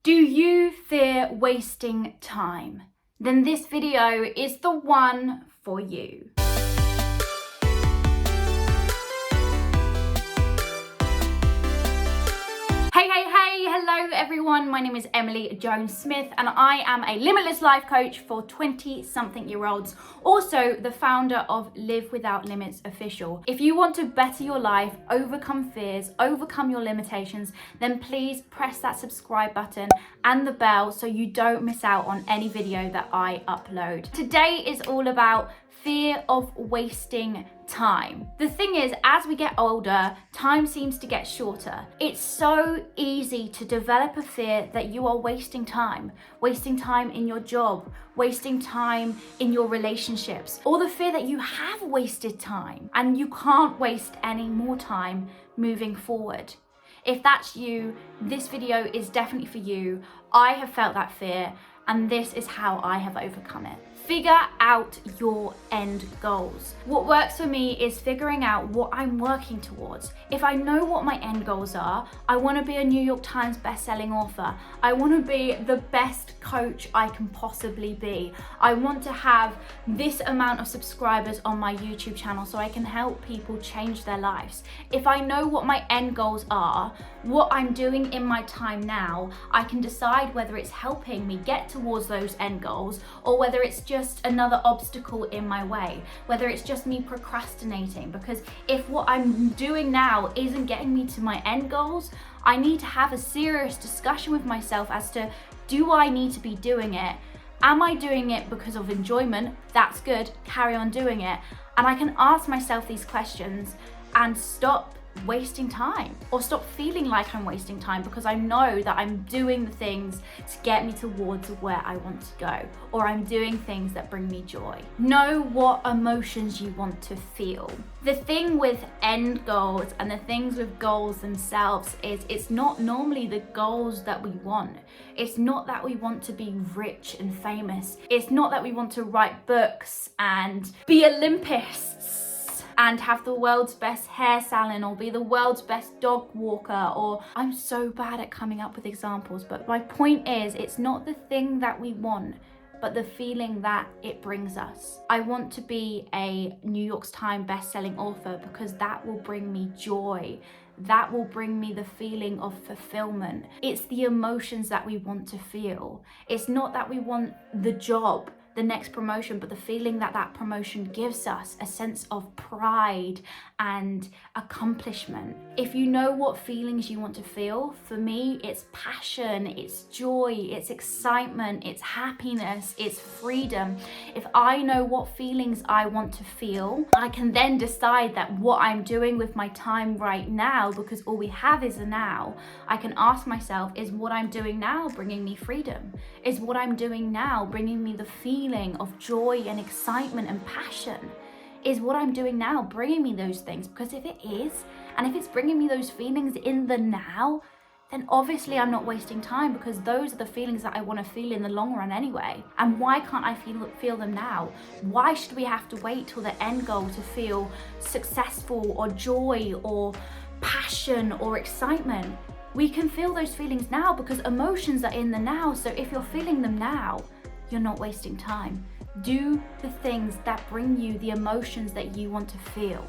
Do you fear wasting time? Then this video is the one for you. Hey, hello everyone. My name is Emily Jones-Smith and I am a limitless life coach for 20-something-year-olds, also the founder of Live Without Limits Official. If you want to better your life, overcome fears, overcome your limitations, then please press that subscribe button and the bell so you don't miss out on any video that I upload. Today is all about fear of wasting time. The thing is, as we get older, time seems to get shorter. It's so easy to develop a fear that you are wasting time in your job, wasting time in your relationships, or the fear that you have wasted time and you can't waste any more time moving forward. If that's you, this video is definitely for you. I have felt that fear and this is how I have overcome it. Figure out your end goals. What works for me is figuring out what I'm working towards. If I know what my end goals are, I want to be a New York Times best-selling author. I want to be the best coach I can possibly be. I want to have this amount of subscribers on my YouTube channel so I can help people change their lives. If I know what my end goals are, what I'm doing in my time now, I can decide whether it's helping me get towards those end goals or whether it's just another obstacle in my way, whether it's just me procrastinating. Because if what I'm doing now isn't getting me to my end goals, I need to have a serious discussion with myself as to, do I need to be doing it? Am I doing it because of enjoyment? That's good, carry on doing it. And I can ask myself these questions and stop wasting time, or stop feeling like I'm wasting time because I know that I'm doing the things to get me towards where I want to go, or I'm doing things that bring me joy. Know what emotions you want to feel. The thing with end goals and the things with goals themselves is it's not normally the goals that we want. It's not that we want to be rich and famous. It's not that we want to write books and be Olympists and have the world's best hair salon or be the world's best dog walker, or I'm so bad at coming up with examples, but my point is, it's not the thing that we want, but the feeling that it brings us. I want to be a New York Times best-selling author because that will bring me joy. That will bring me the feeling of fulfillment. It's the emotions that we want to feel. It's not that we want the job, the next promotion, but the feeling that that promotion gives us a sense of pride and accomplishment. If you know what feelings you want to feel, for me, it's passion, it's joy, it's excitement, it's happiness, it's freedom. If I know what feelings I want to feel, I can then decide that what I'm doing with my time right now, because all we have is a now, I can ask myself, is what I'm doing now bringing me freedom? Is what I'm doing now bringing me the feeling of joy and excitement and passion? Is what I'm doing now bringing me those things? Because if it is, and if it's bringing me those feelings in the now, then obviously I'm not wasting time, because those are the feelings that I want to feel in the long run anyway. And why can't I feel them now? Why should we have to wait till the end goal to feel successful or joy or passion or excitement? We can feel those feelings now because emotions are in the now. So if you're feeling them now, you're not wasting time. Do the things that bring you the emotions that you want to feel.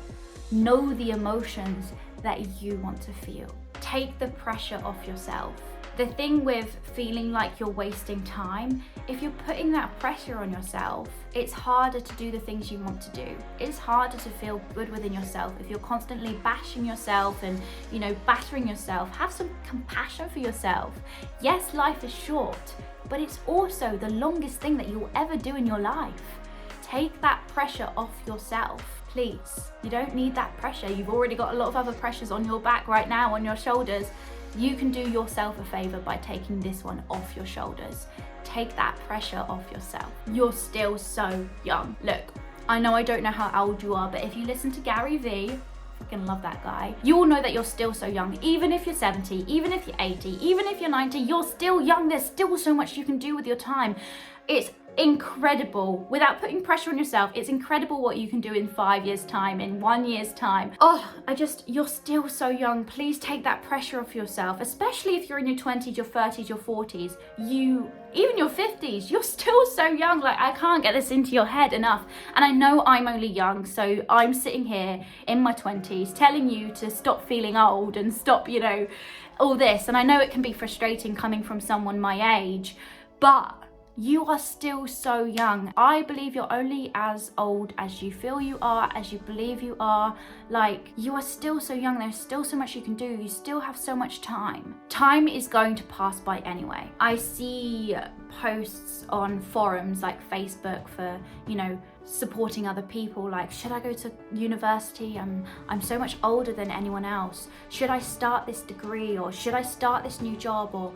Know the emotions that you want to feel. Take the pressure off yourself. The thing with feeling like you're wasting time, if you're putting that pressure on yourself, it's harder to do the things you want to do. It's harder to feel good within yourself if you're constantly bashing yourself and, battering yourself. Have some compassion for yourself. Yes, life is short, but it's also the longest thing that you'll ever do in your life. Take that pressure off yourself, please. You don't need that pressure. You've already got a lot of other pressures on your back right now, on your shoulders. You can do yourself a favor by taking this one off your shoulders. Take that pressure off yourself. You're still so young. Look, I know I don't know how old you are, but if you listen to Gary Vee, freaking love that guy, you all know that you're still so young. Even if you're 70, even if you're 80, even if you're 90, you're still young. There's still so much you can do with your time. It's incredible. Without putting pressure on yourself, it's incredible what you can do in 5 years time, in 1 year's time. Oh, you're still so young. Please take that pressure off yourself, especially if you're in your 20s, your 30s, your 40s, even your 50s, you're still so young. Like, I can't get this into your head enough. And I know I'm only young, so I'm sitting here in my 20s telling you to stop feeling old and stop, all this. And I know it can be frustrating coming from someone my age, but you are still so young. I believe you're only as old as you feel you are, as you believe you are. Like, you are still so young. There's still so much you can do. You still have so much time. Time is going to pass by anyway. I see posts on forums like Facebook for, supporting other people, like, should I go to university? I'm so much older than anyone else. Should I start this degree, or should I start this new job, or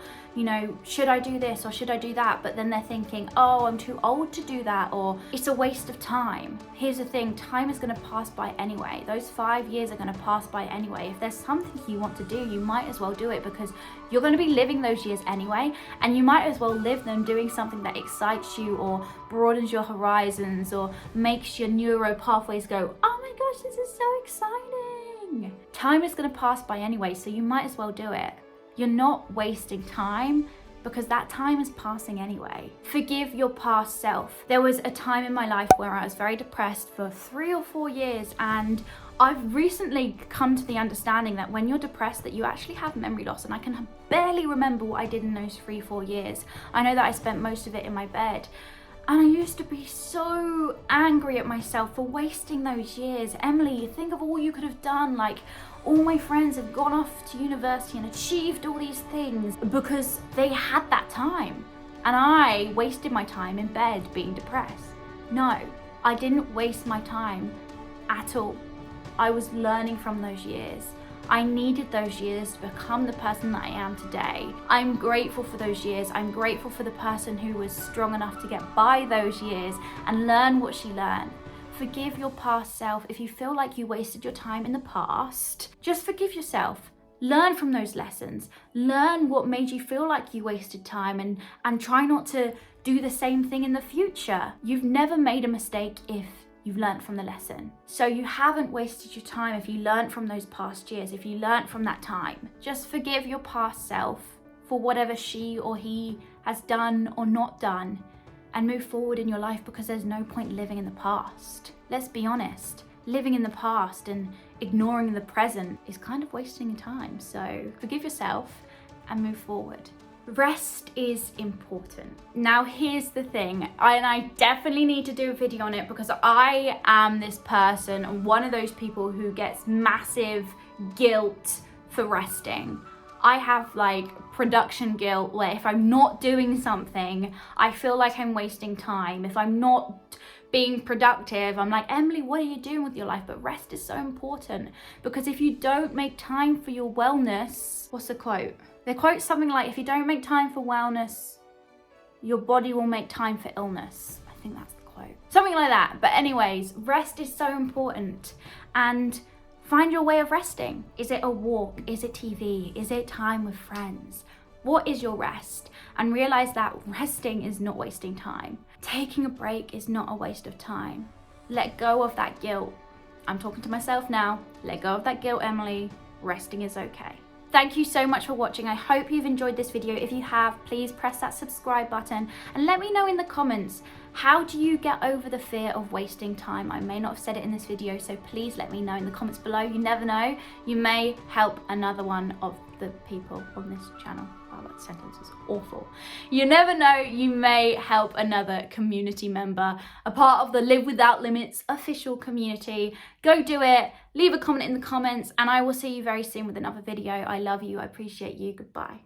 should I do this or should I do that? But then they're thinking, oh, I'm too old to do that, or it's a waste of time. Here's the thing, time is going to pass by anyway. Those 5 years are going to pass by anyway. If there's something you want to do, you might as well do it, because you're going to be living those years anyway, and you might as well live them doing something that excites you or broadens your horizons or makes your neuro pathways go, oh my gosh, this is so exciting. Time is going to pass by anyway, so you might as well do it. You're not wasting time, because that time is passing anyway. Forgive your past self. There was a time in my life where I was very depressed for 3 or 4 years, and I've recently come to the understanding that when you're depressed, that you actually have memory loss, and I can barely remember what I did in those 3-4 years. I know that I spent most of it in my bed. And I used to be so angry at myself for wasting those years. Emily, think of all you could have done. Like, all my friends have gone off to university and achieved all these things because they had that time. And I wasted my time in bed being depressed. No, I didn't waste my time at all. I was learning from those years. I needed those years to become the person that I am today. I'm grateful for those years. I'm grateful for the person who was strong enough to get by those years and learn what she learned. Forgive your past self. If you feel like you wasted your time in the past, just forgive yourself. Learn from those lessons. Learn what made you feel like you wasted time, and try not to do the same thing in the future. You've never made a mistake if you've learned from the lesson. So you haven't wasted your time if you learned from those past years, if you learned from that time. Just forgive your past self for whatever she or he has done or not done, and move forward in your life, because there's no point living in the past. Let's be honest, living in the past and ignoring the present is kind of wasting your time. So forgive yourself and move forward. Rest is important. Now, here's the thing, and I definitely need to do a video on it, because I am this person, one of those people who gets massive guilt for resting. I have like production guilt, where if I'm not doing something, I feel like I'm wasting time. If I'm not being productive, I'm like, Emily, what are you doing with your life? But rest is so important, because if you don't make time for your wellness, what's the quote? The quote's something like, if you don't make time for wellness, your body will make time for illness. I think that's the quote. Something like that. But anyways, rest is so important. And find your way of resting. Is it a walk? Is it TV? Is it time with friends? What is your rest? And realize that resting is not wasting time. Taking a break is not a waste of time. Let go of that guilt. I'm talking to myself now. Let go of that guilt, Emily. Resting is okay. Thank you so much for watching. I hope you've enjoyed this video. If you have, please press that subscribe button and let me know in the comments, how do you get over the fear of wasting time? I may not have said it in this video, so please let me know in the comments below. You never know, you may help another one of the people on this channel. Wow, that sentence is awful. You never know, you may help another community member, a part of the Live Without Limits official community. Go do it, leave a comment in the comments, and I will see you very soon with another video. I love you, I appreciate you, goodbye.